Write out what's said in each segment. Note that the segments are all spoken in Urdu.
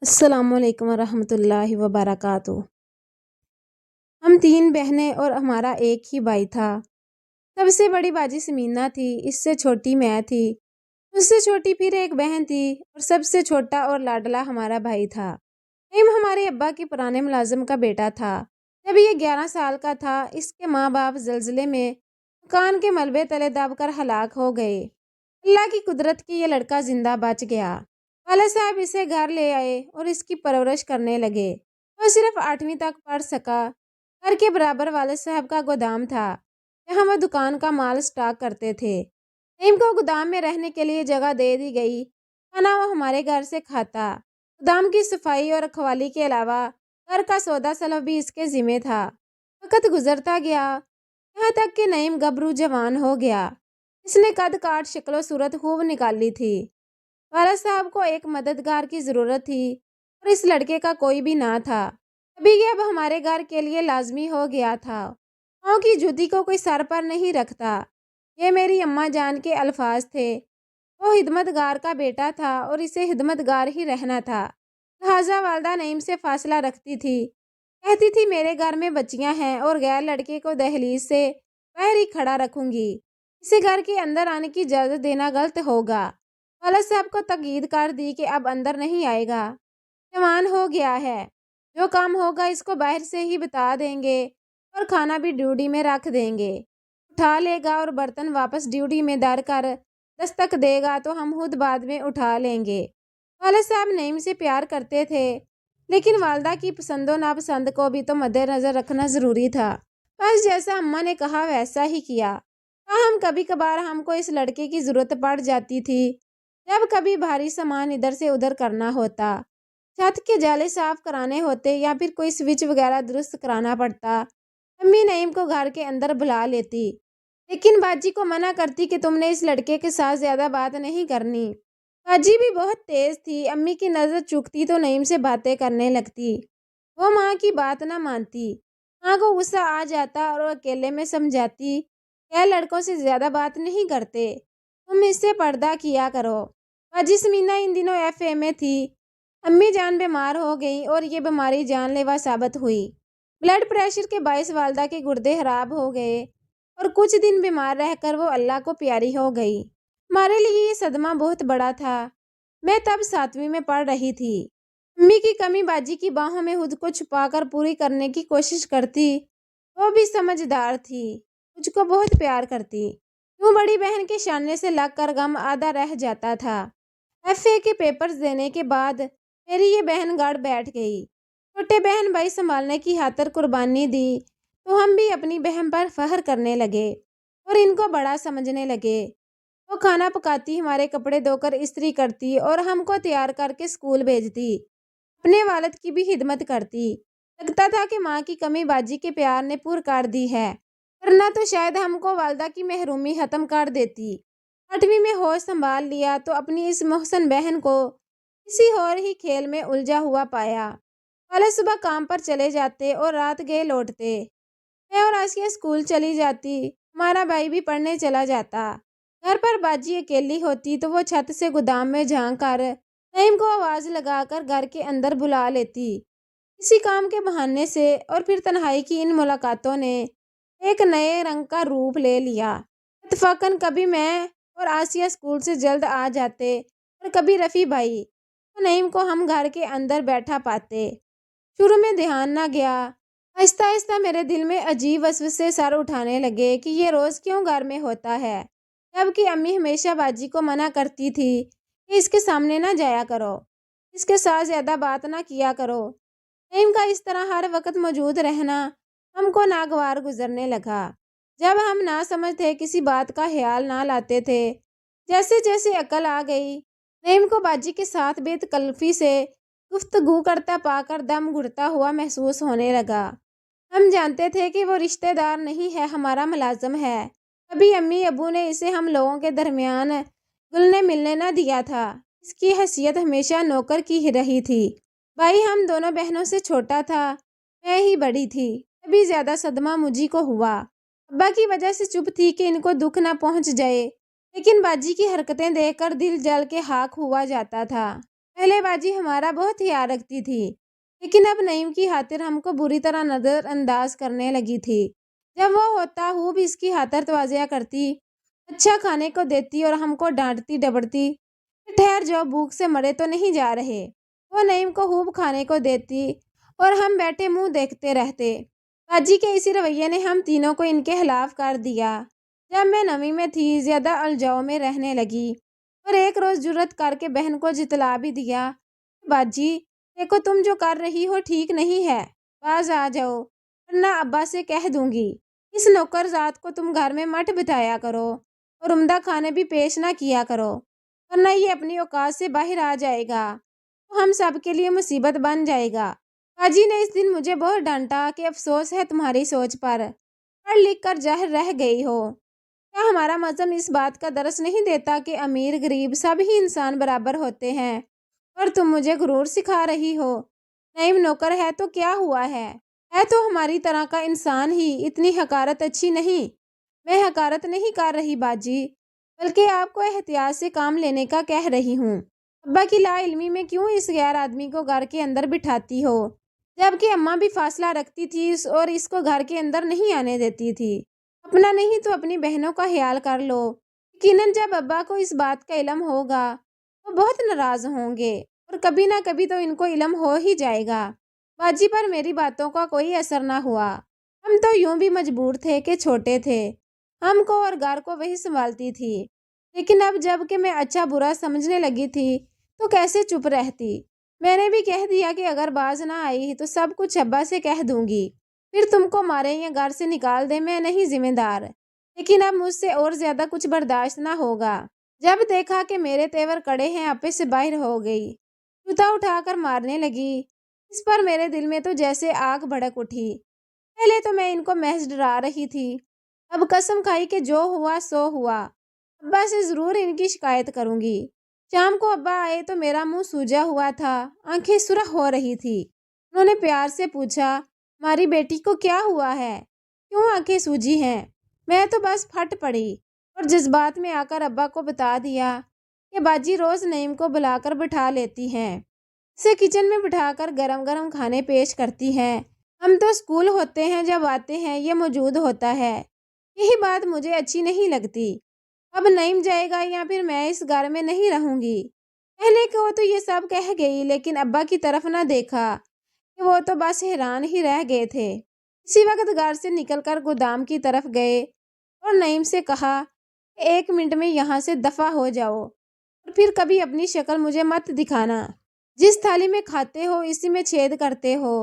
السلام علیکم ورحمۃ اللہ وبرکاتہ۔ ہم 3 بہنیں اور ہمارا ایک ہی بھائی تھا۔ سب سے بڑی باجی سمینہ تھی، اس سے چھوٹی میں تھی، اس سے چھوٹی پھر ایک بہن تھی اور سب سے چھوٹا اور لاڈلا ہمارا بھائی تھا۔ نعیم ہمارے ابا کے پرانے ملازم کا بیٹا تھا۔ جب یہ 11 سال کا تھا، اس کے ماں باپ زلزلے میں مکان کے ملبے تلے دب کر ہلاک ہو گئے۔ اللہ کی قدرت کی یہ لڑکا زندہ بچ گیا۔ والد صاحب اسے گھر لے آئے اور اس کی پرورش کرنے لگے۔ وہ صرف 8ویں تک پڑھ سکا۔ گھر کے برابر والد صاحب کا گودام تھا، جہاں وہ دکان کا مال سٹاک کرتے تھے۔ نعیم کو گودام میں رہنے کے لیے جگہ دے دی گئی۔ کھانا وہ ہمارے گھر سے کھاتا۔ گودام کی صفائی اور رکھوالی کے علاوہ گھر کا سودا سلف بھی اس کے ذمہ تھا۔ وقت گزرتا گیا، یہاں تک کہ نعیم گبرو جوان ہو گیا۔ اس نے قد کاٹ شکل و صورت خوب نکالی تھی۔ والد صاحب کو ایک مددگار کی ضرورت تھی اور اس لڑکے کا کوئی بھی نہ تھا۔ ابھی یہ اب ہمارے گھر کے لیے لازمی ہو گیا تھا۔ پاؤں کی جوتی کو کوئی سر پر نہیں رکھتا، یہ میری اماں جان کے الفاظ تھے۔ وہ خدمت گار کا بیٹا تھا اور اسے خدمت گار ہی رہنا تھا، لہٰذا والدہ نعیم سے فاصلہ رکھتی تھی۔ کہتی تھی میرے گھر میں بچیاں ہیں اور غیر لڑکے کو دہلیز سے باہر ہی کھڑا رکھوں گی، اسے گھر کے اندر آنے کی اجازت دینا غلط ہوگا۔ والد صاحب کو تاکید کر دی کہ اب اندر نہیں آئے گا، جوان ہو گیا ہے، جو کام ہوگا اس کو باہر سے ہی بتا دیں گے اور کھانا بھی ڈیوٹی میں رکھ دیں گے، اٹھا لے گا اور برتن واپس ڈیوٹی میں دھر کر دستک دے گا تو ہم خود بعد میں اٹھا لیں گے۔ والد صاحب نعیم سے پیار کرتے تھے، لیکن والدہ کی پسند و ناپسند کو بھی تو مد نظر رکھنا ضروری تھا۔ بس جیسا اماں نے کہا ویسا ہی کیا۔ تاہم کبھی کبھار ہم کو اس لڑکے کی ضرورت پڑ جاتی تھی، جب کبھی بھاری سامان ادھر سے ادھر کرنا ہوتا، چھت کے جالے صاف کرانے ہوتے یا پھر کوئی سوئچ وغیرہ درست کرانا پڑتا، امی نعیم کو گھر کے اندر بلا لیتی، لیکن باجی کو منع کرتی کہ تم نے اس لڑکے کے ساتھ زیادہ بات نہیں کرنی۔ باجی بھی بہت تیز تھی، امی کی نظر چکتی تو نعیم سے باتیں کرنے لگتی۔ وہ ماں کی بات نہ مانتی، ماں کو غصہ آ جاتا اور وہ اکیلے میں سمجھاتی کہ لڑکوں سے زیادہ بات نہیں کرتے، تم اس سے پردہ کیا کرو۔ باجی سمینہ ان دنوں FA میں تھی۔ امی جان بیمار ہو گئی اور یہ بیماری جان لیوا ثابت ہوئی۔ بلڈ پریشر کے باعث والدہ کے گردے خراب ہو گئے اور کچھ دن بیمار رہ کر وہ اللہ کو پیاری ہو گئی۔ ہمارے لیے یہ صدمہ بہت بڑا تھا۔ میں تب 7ویں میں پڑھ رہی تھی۔ امی کی کمی باجی کی باہوں میں خود کو چھپا کر پوری کرنے کی کوشش کرتی۔ وہ بھی سمجھدار تھی، مجھ کو بہت پیار کرتی، یوں بڑی بہن کے شانے سے لگ کر غم آدھا رہ جاتا تھا۔ FA کے پیپرز دینے کے بعد میری یہ بہن گڑ بیٹھ گئی۔ چھوٹے بہن بھائی سنبھالنے کی خاطر قربانی دی تو ہم بھی اپنی بہن پر فخر کرنے لگے اور ان کو بڑا سمجھنے لگے۔ وہ کھانا پکاتی، ہمارے کپڑے دھو کر استری کرتی اور ہم کو تیار کر کے اسکول بھیجتی، اپنے والد کی بھی خدمت کرتی۔ لگتا تھا کہ ماں کی کمی باجی کے پیار نے پور کر دی ہے، ورنہ تو شاید ہم کو والدہ کی محرومی ختم کر دیتی۔ 8ویں میں ہوش سنبھال لیا تو اپنی اس محسن بہن کو کسی اور ہی کھیل میں الجھا ہوا پایا۔ والد صبح کام پر چلے جاتے اور رات گئے لوٹتے۔ میں اور آسیہ اسکول چلی جاتی، ہمارا بھائی بھی پڑھنے چلا جاتا۔ گھر پر باجی اکیلی ہوتی تو وہ چھت سے گودام میں جھانک کر نعیم کو آواز لگا کر گھر کے اندر بلا لیتی، کسی کام کے بہانے سے، اور پھر تنہائی کی ان ملاقاتوں نے ایک نئے رنگ کا روپ لے لیا۔ اتفاقاً کبھی میں اور آسیہ اسکول سے جلد آ جاتے اور کبھی رفیع بھائی، تو نعیم کو ہم گھر کے اندر بیٹھا پاتے۔ شروع میں دھیان نہ گیا، آہستہ آہستہ میرے دل میں عجیب وسوسے سر اٹھانے لگے کہ یہ روز کیوں گھر میں ہوتا ہے، جبکہ امی ہمیشہ باجی کو منع کرتی تھی کہ اس کے سامنے نہ جایا کرو، اس کے ساتھ زیادہ بات نہ کیا کرو۔ نعیم کا اس طرح ہر وقت موجود رہنا ہم کو ناگوار گزرنے لگا۔ جب ہم نہ سمجھتے کسی بات کا خیال نہ لاتے تھے، جیسے جیسے عقل آ گئی، نعیم کو باجی کے ساتھ بے تکلفی سے گفتگو کرتا پا کر دم گھٹتا ہوا محسوس ہونے لگا۔ ہم جانتے تھے کہ وہ رشتہ دار نہیں ہے، ہمارا ملازم ہے۔ کبھی امی ابو نے اسے ہم لوگوں کے درمیان گلنے ملنے نہ دیا تھا، اس کی حیثیت ہمیشہ نوکر کی ہی رہی تھی۔ بھائی ہم دونوں بہنوں سے چھوٹا تھا، میں ہی بڑی تھی، تبھی زیادہ صدمہ مجھی کو ہوا۔ ابا کی وجہ سے چپ تھی کہ ان کو دکھ نہ پہنچ جائے، لیکن باجی کی حرکتیں دیکھ کر دل جل کے خاک ہوا جاتا تھا۔ پہلے باجی ہمارا بہت خیال رکھتی تھی، لیکن اب نعیم کی خاطر ہم کو بری طرح نظر انداز کرنے لگی تھی۔ جب وہ ہوتا ہو بھی اس کی خاطر توازیہ کرتی، اچھا کھانے کو دیتی اور ہم کو ڈانٹتی ڈبڑتی کہ ٹھہر جاؤ، بھوک سے مرے تو نہیں جا رہے۔ وہ نعیم کو خوب کھانے کو دیتی اور ہم بیٹھے منہ دیکھتے رہتے۔ باجی کے اسی رویے نے ہم تینوں کو ان کے خلاف کر دیا۔ جب میں 9ویں میں تھی، زیادہ الجھاؤ میں رہنے لگی اور ایک روز جرأت کر کے بہن کو جتلا بھی دیا، باجی دیکھو تم جو کر رہی ہو ٹھیک نہیں ہے، باز آ جاؤ ورنہ ابا سے کہہ دوں گی۔ اس نوکر ذات کو تم گھر میں مت بٹھایا کرو اور عمدہ کھانے بھی پیش نہ کیا کرو، ورنہ یہ اپنی اوقات سے باہر آ جائے گا تو ہم سب کے لیے مصیبت بن جائے گا۔ باجی نے اس دن مجھے بہت ڈانٹا کہ افسوس ہے تمہاری سوچ پر، پڑھ لکھ کر جاہل رہ گئی ہو۔ کیا ہمارا مذہب اس بات کا درس نہیں دیتا کہ امیر غریب سب ہی انسان برابر ہوتے ہیں؟ اور تم مجھے غرور سکھا رہی ہو۔ نعیم نوکر ہے تو کیا ہوا ہے تو ہماری طرح کا انسان ہی، اتنی حقارت اچھی نہیں۔ میں حقارت نہیں کر رہی باجی، بلکہ آپ کو احتیاط سے کام لینے کا کہہ رہی ہوں۔ ابا کی لا علمی میں کیوں اس غیر آدمی کو گھر کے اندر بٹھاتی ہو، جبکہ اماں بھی فاصلہ رکھتی تھی اور اس کو گھر کے اندر نہیں آنے دیتی تھی؟ اپنا نہیں تو اپنی بہنوں کا خیال کر لو۔ یقیناً جب ابا کو اس بات کا علم ہوگا وہ بہت ناراض ہوں گے اور کبھی نہ کبھی تو ان کو علم ہو ہی جائے گا۔ باجی پر میری باتوں کا کوئی اثر نہ ہوا۔ ہم تو یوں بھی مجبور تھے کہ چھوٹے تھے، ہم کو اور گھر کو وہی سنبھالتی تھی، لیکن اب جب کہ میں اچھا برا سمجھنے لگی تھی تو کیسے چپ رہتی؟ میں نے بھی کہہ دیا کہ اگر باز نہ آئی تو سب کچھ ابا سے کہہ دوں گی، پھر تم کو مارے یا گھر سے نکال دے، میں نہیں ذمہ دار۔ لیکن اب مجھ سے اور زیادہ کچھ برداشت نہ ہوگا۔ جب دیکھا کہ میرے تیور کڑے ہیں، آپے سے باہر ہو گئی، جوتا اٹھا کر مارنے لگی۔ اس پر میرے دل میں تو جیسے آگ بھڑک اٹھی۔ پہلے تو میں ان کو محض ڈرا رہی تھی، اب قسم کھائی کہ جو ہوا سو ہوا، ابا سے ضرور ان کی شکایت کروں گی۔ شام کو ابا آئے تو میرا منہ سوجا ہوا تھا، آنکھیں سرخ ہو رہی تھی۔ انہوں نے پیار سے پوچھا، ہماری بیٹی کو کیا ہوا ہے، کیوں آنکھیں سوجی ہیں؟ میں تو بس پھٹ پڑی اور جذبات میں آ کر ابا کو بتا دیا کہ باجی روز نعیم کو بلا کر بٹھا لیتی ہیں، اسے کچن میں بٹھا کر گرم گرم کھانے پیش کرتی ہیں۔ ہم تو اسکول ہوتے ہیں، جب آتے ہیں یہ موجود ہوتا ہے۔ یہی بات مجھے اچھی نہیں لگتی۔ اب نعیم جائے گا یا پھر میں اس گھر میں نہیں رہوں گی۔ کہنے کو تو یہ سب کہہ گئی، لیکن ابا کی طرف نہ دیکھا کہ وہ تو بس حیران ہی رہ گئے تھے۔ اسی وقت گھر سے نکل کر گودام کی طرف گئے اور نعیم سے کہا کہ 1 منٹ میں یہاں سے دفع ہو جاؤ اور پھر کبھی اپنی شکل مجھے مت دکھانا۔ جس تھالی میں کھاتے ہو اسی میں چھید کرتے ہو۔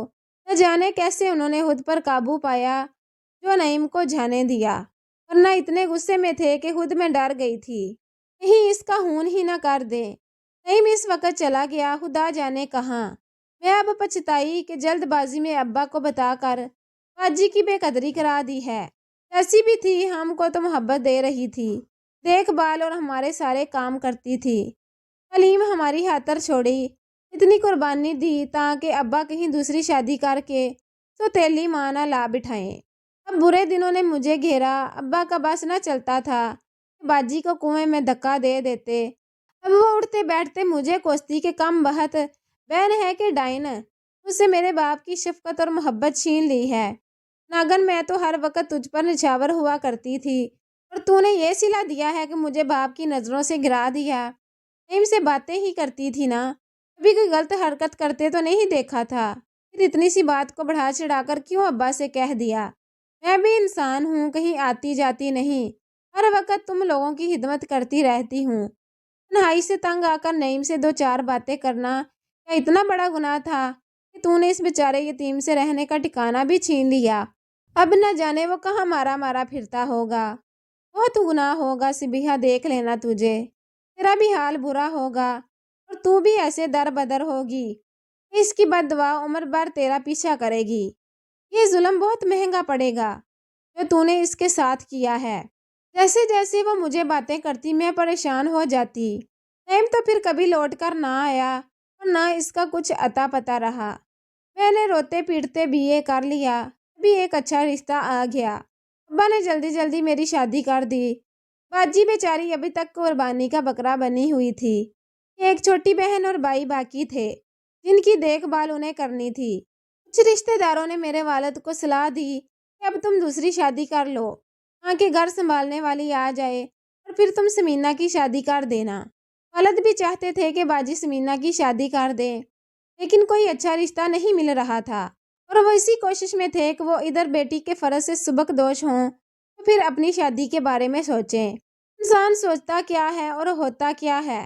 نہ جانے کیسے انہوں نے خود پر قابو پایا جو نعیم کو جانے دیا، ورنہ اتنے غصے میں تھے کہ خود میں ڈر گئی تھی کہیں اس کا خون ہی نہ کر دے۔ نعیم اس وقت چلا گیا، خدا جانے کہاں۔ میں اب پچھتائی کہ جلد بازی میں ابا کو بتا کر باجی کی بے قدری کرا دی ہے۔ جیسی بھی تھی ہم کو تو محبت دے رہی تھی، دیکھ بھال اور ہمارے سارے کام کرتی تھی۔ حلیم ہماری خاطر چھوڑی، اتنی قربانی دی تاکہ ابا کہیں دوسری شادی کر کے سوتیلی ماں نہ لا بٹھائیں۔ اب برے دنوں نے مجھے گھیرا، ابا کا بس نہ چلتا تھا کہ باجی کو کنویں میں دھکا دے دیتے۔ اب وہ اٹھتے بیٹھتے مجھے کوستی کہ کم بخت بہن ہے کہ ڈائن، مجھ سے میرے باپ کی شفقت اور محبت چھین لی ہے۔ ناگن میں تو ہر وقت تجھ پر نچھاور ہوا کرتی تھی اور تو نے یہ صلہ دیا ہے کہ مجھے باپ کی نظروں سے گرا دیا۔ نعیم سے باتیں ہی کرتی تھی نا، کبھی کوئی غلط حرکت کرتے تو نہیں دیکھا تھا، پھر اتنی سی بات کو بڑھا چڑھا کر کیوں ابا سے کہہ دیا؟ میں بھی انسان ہوں، کہیں آتی جاتی نہیں، ہر وقت تم لوگوں کی خدمت کرتی رہتی ہوں۔ تنہائی سے تنگ آ کر نعیم سے 2 4 باتیں کرنا کیا اتنا بڑا گناہ تھا کہ تو نے اس بیچارے یتیم سے رہنے کا ٹھکانہ بھی چھین لیا؟ اب نہ جانے وہ کہاں مارا مارا پھرتا ہوگا۔ بہت گناہ ہوگا سبیحہ، دیکھ لینا تجھے، تیرا بھی حال برا ہوگا اور تو بھی ایسے در بدر ہوگی کہ اس کی بد دعا عمر بھر تیرا پیچھا کرے گی۔ یہ ظلم بہت مہنگا پڑے گا جو تو نے اس کے ساتھ کیا ہے۔ جیسے جیسے وہ مجھے باتیں کرتی میں پریشان ہو جاتی۔ نعیم تو پھر کبھی لوٹ کر نہ آیا اور نہ اس کا کچھ اتا پتا رہا۔ میں نے روتے پیٹتے BA کر لیا، ابھی ایک اچھا رشتہ آ گیا، ابا نے جلدی جلدی میری شادی کر دی۔ باجی بیچاری ابھی تک قربانی کا بکرا بنی ہوئی تھی۔ کہ ایک چھوٹی بہن اور بھائی باقی تھے جن کی دیکھ بھال انہیں کرنی تھی۔ کچھ رشتہ داروں نے میرے والد کو صلاح دی کہ اب تم دوسری شادی کر لو، ہاں کہ گھر سنبھالنے والی آ جائے اور پھر تم سمینہ کی شادی کر دینا۔ والد بھی چاہتے تھے کہ باجی سمینہ کی شادی کر دیں، لیکن کوئی اچھا رشتہ نہیں مل رہا تھا اور وہ اسی کوشش میں تھے کہ وہ ادھر بیٹی کے فرض سے سبک دوش ہوں تو پھر اپنی شادی کے بارے میں سوچیں۔ انسان سوچتا کیا ہے اور ہوتا کیا ہے۔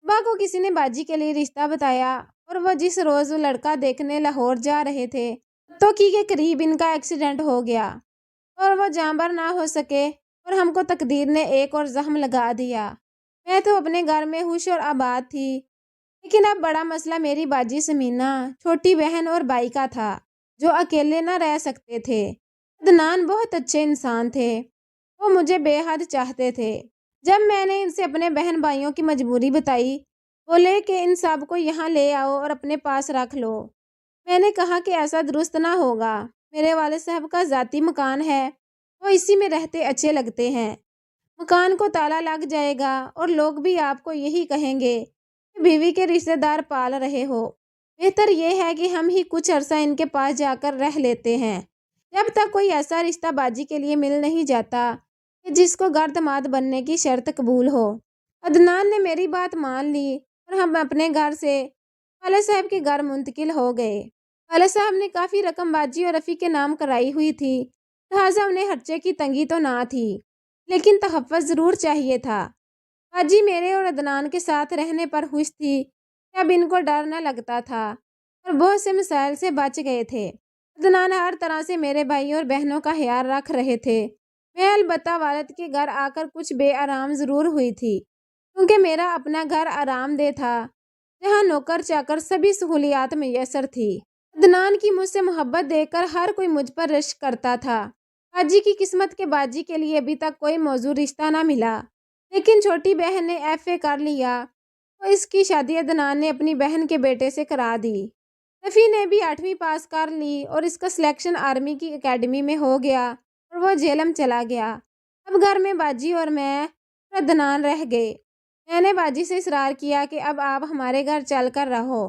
صبح کو کسی نے باجی کے لیے رشتہ بتایا اور وہ جس روز لڑکا دیکھنے لاہور جا رہے تھے توکی کے قریب ان کا ایکسیڈنٹ ہو گیا اور وہ جانبر نہ ہو سکے اور ہم کو تقدیر نے ایک اور زخم لگا دیا۔ میں تو اپنے گھر میں خوش اور آباد تھی، لیکن اب بڑا مسئلہ میری باجی سمینہ، چھوٹی بہن اور بھائی کا تھا جو اکیلے نہ رہ سکتے تھے۔ عدنان بہت اچھے انسان تھے، وہ مجھے بے حد چاہتے تھے۔ جب میں نے ان سے اپنے بہن بھائیوں کی مجبوری بتائی، بولے کہ ان سب کو یہاں لے آؤ اور اپنے پاس رکھ لو۔ میں نے کہا کہ ایسا درست نہ ہوگا، میرے والد صاحب کا ذاتی مکان ہے، وہ اسی میں رہتے اچھے لگتے ہیں، مکان کو تالا لگ جائے گا اور لوگ بھی آپ کو یہی کہیں گے کہ بیوی کے رشتہ دار پال رہے ہو، بہتر یہ ہے کہ ہم ہی کچھ عرصہ ان کے پاس جا کر رہ لیتے ہیں جب تک کوئی ایسا رشتہ باجی کے لیے مل نہیں جاتا کہ جس کو گردماد بننے کی شرط قبول ہو۔ عدنان نے میری بات مان لی اور ہم اپنے گھر سے والد صاحب کے گھر منتقل ہو گئے۔ والد صاحب نے کافی رقم باجی اور رفیع کے نام کرائی ہوئی تھی، لہٰذا انہیں خرچے کی تنگی تو نہ تھی، لیکن تحفظ ضرور چاہیے تھا۔ باجی میرے اور عدنان کے ساتھ رہنے پر خوش تھی کہ اب ان کو ڈر نہ لگتا تھا اور بہت سے مسائل سے بچ گئے تھے۔ عدنان ہر طرح سے میرے بھائی اور بہنوں کا خیال رکھ رہے تھے۔ میں البتہ والد کے گھر آ کر کچھ بے آرام ضرور ہوئی تھی، کیونکہ میرا اپنا گھر آرام دہ تھا جہاں نوکر چاکر سبھی سہولیات میسر تھی۔ عدنان کی مجھ سے محبت دیکھ کر ہر کوئی مجھ پر رشک کرتا تھا۔ باجی کی قسمت کے باجی کے لیے ابھی تک کوئی موزوں رشتہ نہ ملا، لیکن چھوٹی بہن نے FA کر لیا تو اس کی شادی عدنان نے اپنی بہن کے بیٹے سے کرا دی۔ رفیع نے بھی 8ویں پاس کر لی اور اس کا سلیکشن آرمی کی اکیڈمی میں ہو گیا اور وہ جیلم چلا گیا۔ اب گھر میں باجی اور میں اور عدنان رہ گئے۔ میں نے باجی سے اصرار کیا کہ اب آپ ہمارے گھر چل کر رہو،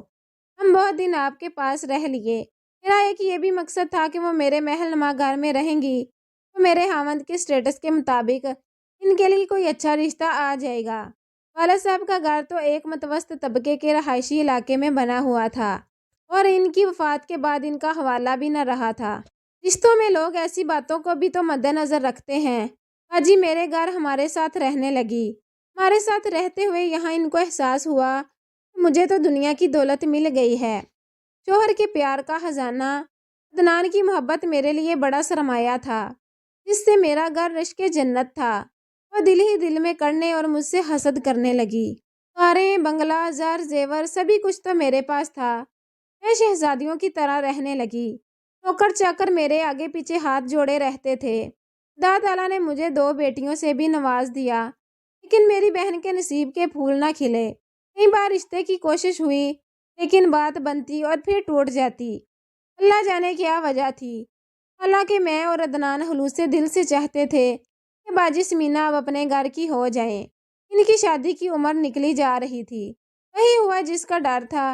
ہم بہت دن آپ کے پاس رہ لیے۔ میرا ایک یہ بھی مقصد تھا کہ وہ میرے محل نما گھر میں رہیں گی تو میرے خاوند کے سٹیٹس کے مطابق ان کے لیے کوئی اچھا رشتہ آ جائے گا۔ والد صاحب کا گھر تو ایک متوسط طبقے کے رہائشی علاقے میں بنا ہوا تھا اور ان کی وفات کے بعد ان کا حوالہ بھی نہ رہا تھا۔ رشتوں میں لوگ ایسی باتوں کو بھی تو مد نظر رکھتے ہیں۔ باجی میرے گھر ہمارے ساتھ رہنے لگی۔ ہمارے ساتھ رہتے ہوئے یہاں ان کو احساس ہوا کہ مجھے تو دنیا کی دولت مل گئی ہے۔ شوہر کے پیار کا خزانہ، عدنان کی محبت میرے لیے بڑا سرمایہ تھا جس سے میرا گھر رشک جنت تھا۔ وہ دل ہی دل میں کرنے اور مجھ سے حسد کرنے لگی۔ کاریں، بنگلہ، زر زیور سبھی کچھ تو میرے پاس تھا۔ میں شہزادیوں کی طرح رہنے لگی۔ نوکر چاکر میرے آگے پیچھے ہاتھ جوڑے رہتے تھے۔ خدا تعالیٰ نے مجھے 2 بیٹیوں سے بھی نواز دیا، لیکن میری بہن کے نصیب کے پھول نہ کھلے۔ کئی بار رشتے کی کوشش ہوئی، لیکن بات بنتی اور پھر ٹوٹ جاتی۔ اللہ جانے کیا وجہ تھی۔ حالانکہ میں اور عدنان خلوص دل سے چاہتے تھے کہ باجی سمینہ اب اپنے گھر کی ہو جائیں۔ ان کی شادی کی عمر نکلی جا رہی تھی۔ وہی ہوا جس کا ڈر تھا۔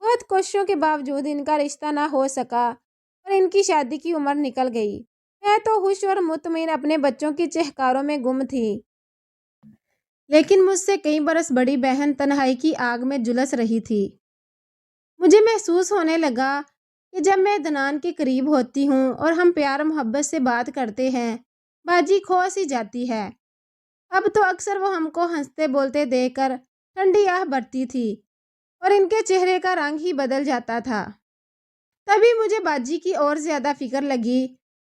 بہت کوششوں کے باوجود ان کا رشتہ نہ ہو سکا اور ان کی شادی کی عمر نکل گئی۔ میں تو خوش اور مطمئن اپنے بچوں کی چہکاروں میں گم تھی، لیکن مجھ سے کئی برس بڑی بہن تنہائی کی آگ میں جھلس رہی تھی۔ مجھے محسوس ہونے لگا کہ جب میں عدنان کے قریب ہوتی ہوں اور ہم پیار محبت سے بات کرتے ہیں، باجی کھو سی جاتی ہے۔ اب تو اکثر وہ ہم کو ہنستے بولتے دیکھ کر ٹھنڈی آہ بھرتی تھی اور ان کے چہرے کا رنگ ہی بدل جاتا تھا۔ تبھی مجھے باجی کی اور زیادہ فکر لگی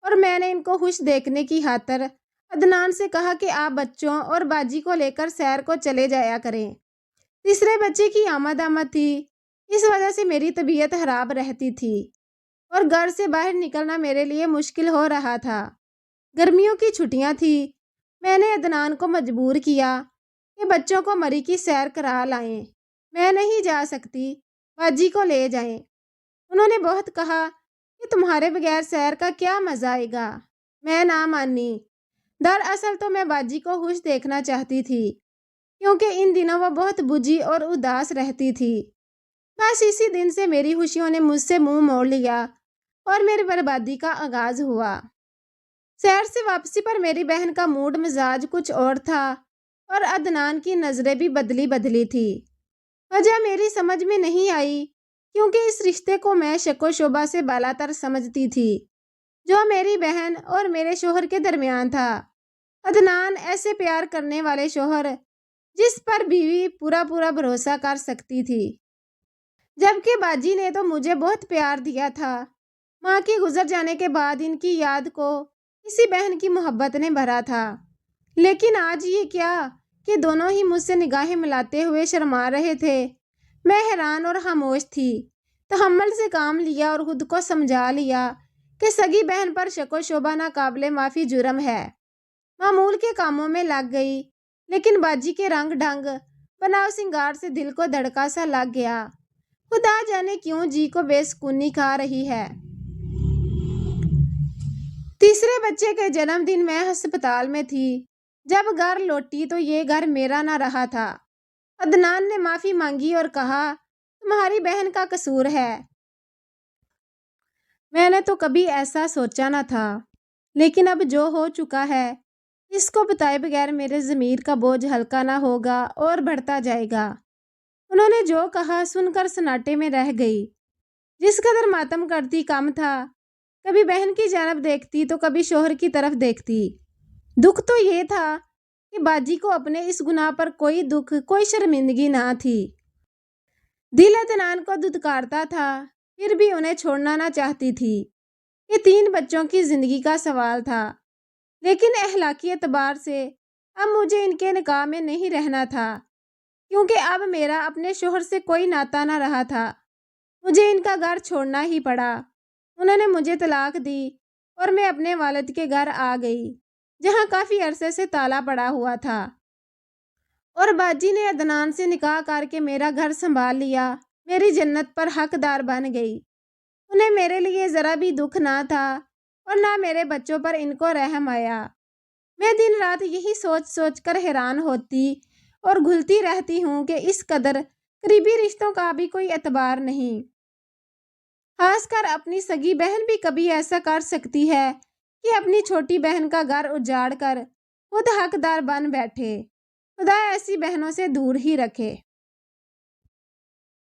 اور میں نے ان کو خوش دیکھنے کی خاطر عدنان سے کہا کہ آپ بچوں اور باجی کو لے کر سیر کو چلے جایا کریں۔ تیسرے بچے کی آمد تھی، اس وجہ سے میری طبیعت خراب رہتی تھی اور گھر سے باہر نکلنا میرے لیے مشکل ہو رہا تھا۔ گرمیوں کی چھٹیاں تھی۔ میں نے عدنان کو مجبور کیا کہ بچوں کو مری کی سیر کرا لائیں۔ میں نہیں جا سکتی، باجی کو لے جائیں۔ انہوں نے بہت کہا کہ تمہارے بغیر سیر کا کیا مزہ آئے گا۔ میں نہ مانی۔ دراصل تو میں باجی کو خوش دیکھنا چاہتی تھی۔ کیونکہ ان دنوں وہ بہت بجھی اور اداس رہتی تھی۔ بس اسی دن سے میری خوشیوں نے مجھ سے منہ موڑ لیا اور میری بربادی کا آغاز ہوا۔ شہر سے واپسی پر میری بہن کا موڈ مزاج کچھ اور تھا اور عدنان کی نظریں بھی بدلی بدلی تھی۔ وجہ میری سمجھ میں نہیں آئی، کیونکہ اس رشتے کو میں شک و شبہ سے بالاتر سمجھتی تھی جو میری بہن اور میرے شوہر کے درمیان تھا۔ عدنان ایسے پیار کرنے والے شوہر جس پر بیوی پورا بھروسہ کر سکتی تھی، جبکہ باجی نے تو مجھے بہت پیار دیا تھا۔ ماں کے گزر جانے کے بعد ان کی یاد کو اسی بہن کی محبت نے بھرا تھا، لیکن آج یہ کیا کہ دونوں ہی مجھ سے نگاہیں ملاتے ہوئے شرما رہے تھے۔ میں حیران اور خاموش تھی، تحمل سے کام لیا اور خود کو سمجھا لیا کہ سگی بہن پر شک و شبہ ناقابل معافی جرم ہے۔ معمول کے کاموں میں لگ گئی، لیکن باجی کے رنگ ڈھنگ بناؤ سنگار سے دل کو دھڑکا سا لگ گیا۔ خدا جانے کیوں جی کو بے سکونی کھا رہی ہے۔ تیسرے بچے کے جنم دن میں ہسپتال میں تھی۔ جب گھر لوٹی تو یہ گھر میرا نہ رہا تھا۔ عدنان نے معافی مانگی اور کہا، تمہاری بہن کا قصور ہے۔ میں نے تو کبھی ایسا سوچا نہ تھا، لیکن اب جو ہو چکا ہے اس کو بتائے بغیر میرے ضمیر کا بوجھ ہلکا نہ ہوگا اور بڑھتا جائے گا۔ انہوں نے جو کہا سن کر سناٹے میں رہ گئی۔ جس قدر ماتم کرتی کم تھا، کبھی بہن کی جانب دیکھتی تو کبھی شوہر کی طرف دیکھتی۔ دکھ تو یہ تھا کہ باجی کو اپنے اس گناہ پر کوئی دکھ، کوئی شرمندگی نہ تھی۔ دل عدنان کو دھتکارتا تھا، پھر بھی انہیں چھوڑنا نہ چاہتی تھی۔ یہ 3 بچوں کی زندگی کا سوال تھا، لیکن اخلاقی اعتبار سے اب مجھے ان کے نکاح میں نہیں رہنا تھا، کیونکہ اب میرا اپنے شوہر سے کوئی ناتا نہ رہا تھا۔ مجھے ان کا گھر چھوڑنا ہی پڑا۔ انہوں نے مجھے طلاق دی اور میں اپنے والد کے گھر آ گئی، جہاں کافی عرصے سے تالا پڑا ہوا تھا، اور باجی نے عدنان سے نکاح کر کے میرا گھر سنبھال لیا، میری جنت پر حقدار بن گئی۔ انہیں میرے لیے ذرا بھی دکھ نہ تھا اور نہ میرے بچوں پر ان کو رحم آیا۔ میں دن رات یہی سوچ سوچ کر حیران ہوتی اور گھلتی رہتی ہوں کہ اس قدر قریبی رشتوں کا بھی کوئی اعتبار نہیں۔ خاص کر اپنی سگی بہن بھی کبھی ایسا کر سکتی ہے کہ اپنی چھوٹی بہن کا گھر اجاڑ کر خود حقدار بن بیٹھے۔ خدا ایسی بہنوں سے دور ہی رکھے۔